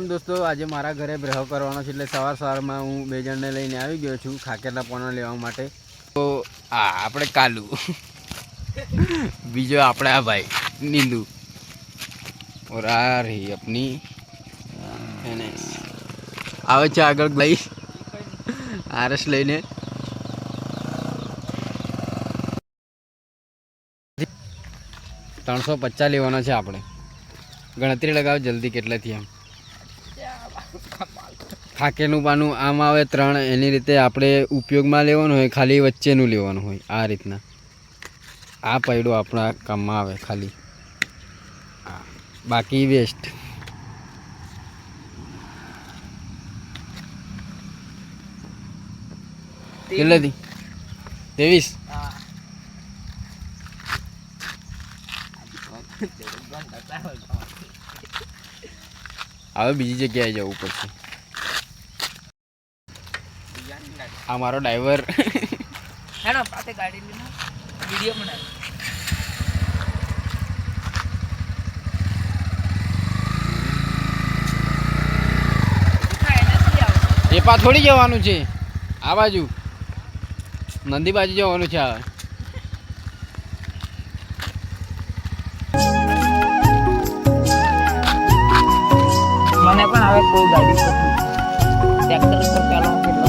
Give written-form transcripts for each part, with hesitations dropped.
दोस्तों आज मारा घरे ब्रह करवानो छे એટલે સવાર હું બે જણને લઈને આવી ગયો છું ખાકેલા પોણા લેવા માટે। તો આપણે કાલુ બીજો આપણે આ ભાઈ નીંદુ और आ रही अपनी આવે છે આગળ ભાઈ આરસ લઈને 350 લેવાનો છે આપણે। गणतरी लगाओ जल्दी केटला थी एम खाकेनु पानु आम आवे 3 एनी रीते आपणे उपयोगमां लेवानुं होय खाली वच्चेनुं लेवानुं होय आ रीतना आ पैडो आपणा काममां आवे खाली बाकी वेस्ट केटला थी 23 હવે બીજી જગ્યાએ જવું પડશે। આ મારો ડ્રાઈવર હેડો પાતે ગાડી લઈને વિડિયો બનાવ એપા થોડી જવાનું છે આ બાજુ નંદી બાજુ જવાનું છે। આ મને પણ હવે કોઈ ગાડી ટ્રેક્ટર પર ચાલવાનું કેટલો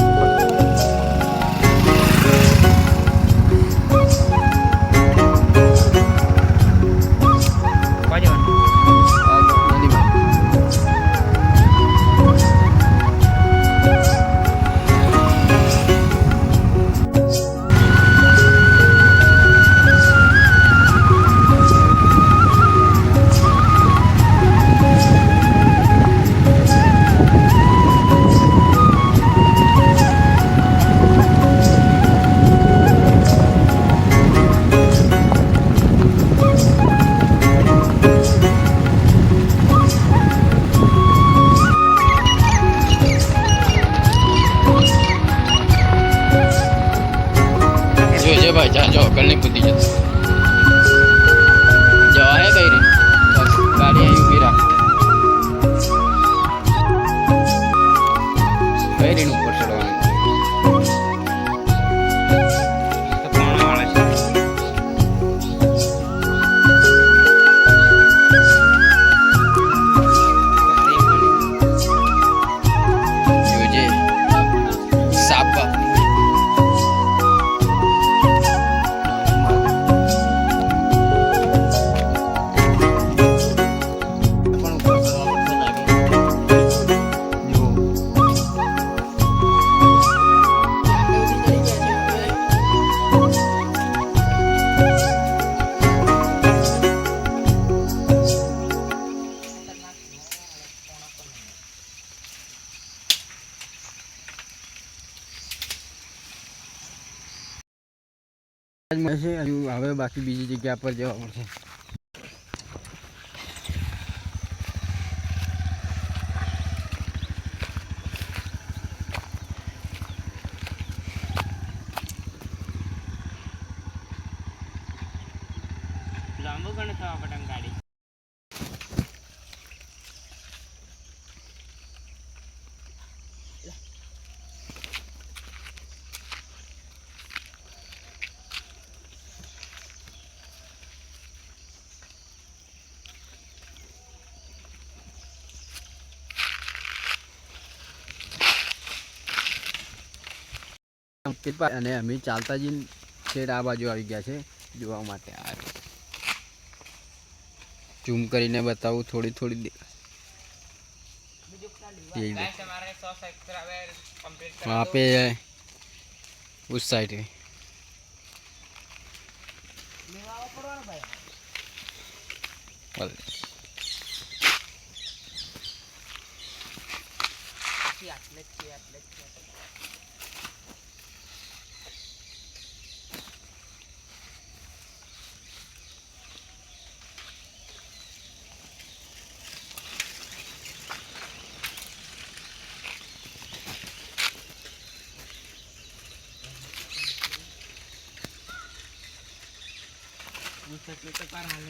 भाई जा जाओ कल नहीं बुद्धि जैसे जवा है कहीं नहीं बस गाड़ी आई उभी रहा कहीं नहीं ऊपर चढ़वाने तो कौन वाला है मुझे साफ बात હવે બાકી બીજી જગ્યા પર જવા પડશે। લાંબુ ગણે થવા પટંગ ગાડી અને અમે ચાલતા જઈને છેડ આ બાજુ આવી ગયા છે જોવા માટે। આ ઝૂમ કરીને બતાવું થોડી થોડી वहाँ पे है उस साइड में तो पार हाल